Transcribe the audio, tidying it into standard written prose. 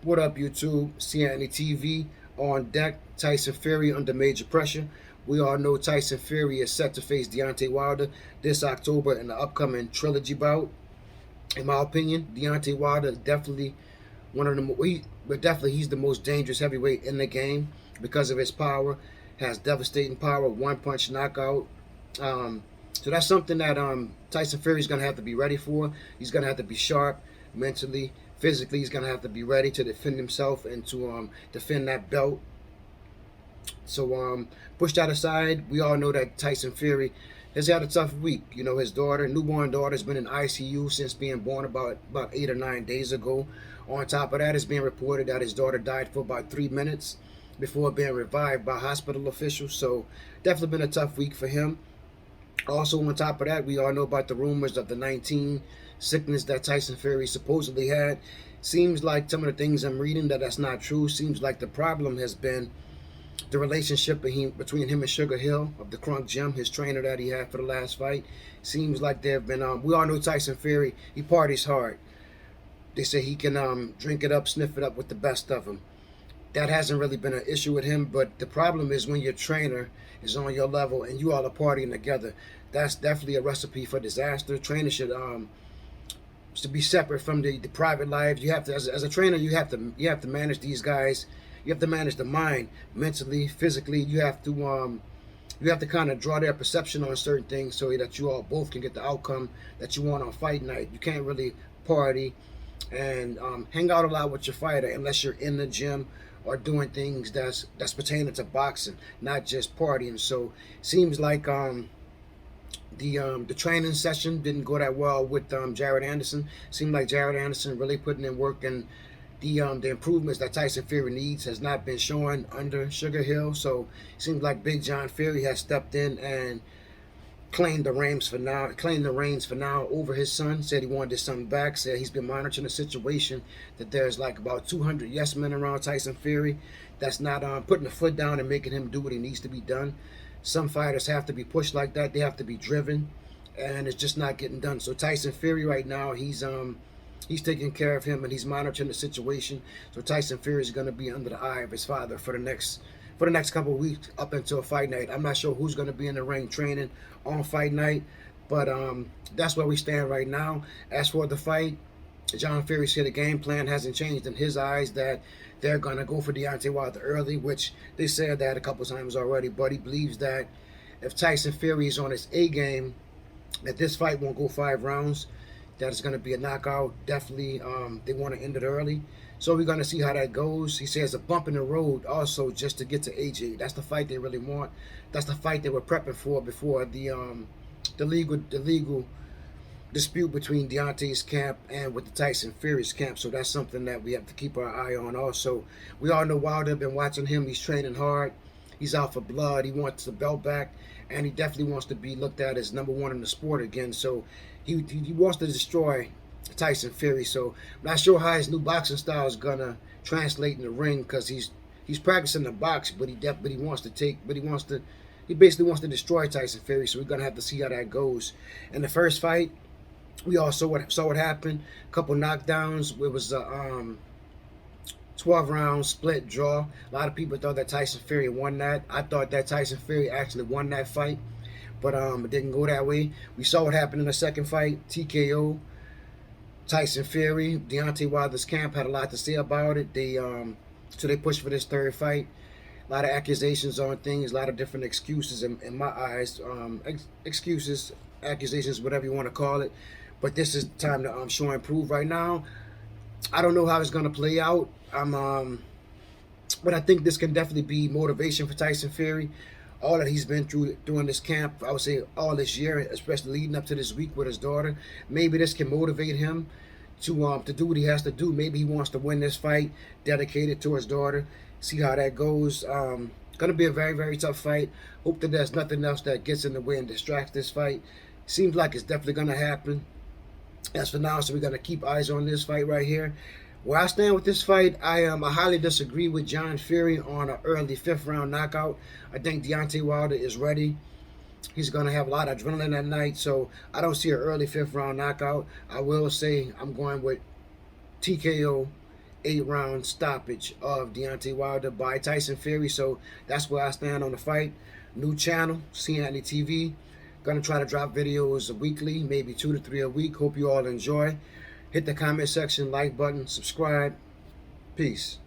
What up, YouTube? CNE TV on deck. Tyson Fury under major pressure. We all know Tyson Fury is set to face Deontay Wilder this October in the upcoming trilogy bout. In my opinion, Deontay Wilder is definitely one of the but definitely he's the most dangerous heavyweight in the game because of his power. Has devastating power, one punch knockout. So that's something that Tyson Fury is gonna have to be ready for. He's gonna have to be sharp mentally, physically. He's gonna have to be ready to defend himself and to defend that belt. So push that aside. We all know that Tyson Fury has had a tough week. You know, his daughter, newborn daughter, has been in ICU since being born about 8 or 9 days ago. On top of that, it's being reported that his daughter died for about 3 minutes before being revived by hospital officials. So definitely been a tough week for him. Also, on top of that, we all know about the rumors of the 19 sickness that Tyson Fury supposedly had. Seems like some of the things I'm reading that's not true. Seems like the problem has been the relationship between him and Sugar Hill of the Crunk Gym, his trainer that he had for the last fight. Seems like there have been, we all know Tyson Fury, he parties hard. They say he can drink it up, sniff it up with the best of them. That hasn't really been an issue with him, but the problem is when your trainer is on your level and you all are partying together. That's definitely a recipe for disaster. Trainers should be separate from the private lives. You have to, as a trainer, you have to manage these guys. You have to manage the mind, mentally, physically. You have to kind of draw their perception on certain things so that you all both can get the outcome that you want on fight night. You can't really party and hang out a lot with your fighter unless you're in the gym or doing things that's pertaining to boxing, not just partying. So seems like the training session didn't go that well with Jared Anderson. Seemed like Jared Anderson really putting in work, and the improvements that Tyson Fury needs has not been showing under Sugar Hill. So it seems like Big John Fury has stepped in and claimed the reins for now over his son. Said he wanted his son back. Said he's been monitoring the situation, that there's like about 200 yes men around Tyson Fury that's not putting a foot down and making him do what he needs to be done. Some fighters have to be pushed like that. They have to be driven, and it's just not getting done. So Tyson Fury right now, he's taking care of him and he's monitoring the situation. So Tyson Fury is going to be under the eye of his father for the next couple of weeks up until fight night. I'm not sure who's going to be in the ring training on fight night, but that's where we stand right now. As for the fight, John Fury said the game plan hasn't changed in his eyes, that they're going to go for Deontay Wilder early, which they said that a couple times already, but he believes that if Tyson Fury is on his A game, that this fight won't go 5 rounds, that it's going to be a knockout. Definitely they want to end it early. So we're going to see how that goes. He says a bump in the road also just to get to AJ. That's the fight they really want. That's the fight they were prepping for before the legal dispute between Deontay's camp and with the Tyson Fury's camp. So that's something that we have to keep our eye on also. We all know Wilder, been watching him. He's training hard. He's out for blood. He wants the belt back, and he definitely wants to be looked at as #1 in the sport again. So he wants to destroy Tyson Fury. So I'm not sure how his new boxing style is gonna translate in the ring, because he's practicing the box, but he basically wants to destroy Tyson Fury. So we're gonna have to see how that goes. In the first fight, we all saw what happened. A couple knockdowns. It was a 12-round split draw. A lot of people thought that Tyson Fury won that. I thought that Tyson Fury actually won that fight, but it didn't go that way. We saw what happened in the second fight, TKO. Tyson Fury, Deontay Wilder's camp had a lot to say about it. So they pushed for this third fight. A lot of accusations on things, a lot of different excuses in my eyes. Excuses, accusations, whatever you want to call it. But this is the time to show and prove right now. I don't know how it's going to play out. But I think this can definitely be motivation for Tyson Fury. All that he's been through during this camp, I would say all this year, especially leading up to this week with his daughter. Maybe this can motivate him to do what he has to do. Maybe he wants to win this fight, dedicated to his daughter. See how that goes. Gonna be a very, very tough fight. Hope that there's nothing else that gets in the way and distracts this fight. Seems like it's definitely gonna happen. As for now, so we're gonna keep eyes on this fight right here. Where I stand with this fight, I highly disagree with John Fury on an early 5th-round knockout. I think Deontay Wilder is ready. He's going to have a lot of adrenaline that night, so I don't see an early 5th-round knockout. I will say I'm going with TKO 8-round stoppage of Deontay Wilder by Tyson Fury. So that's where I stand on the fight. New channel, C Anthony TV. Gonna try to drop videos weekly, maybe 2 to 3 a week. Hope you all enjoy. Hit the comment section, like button, subscribe. Peace.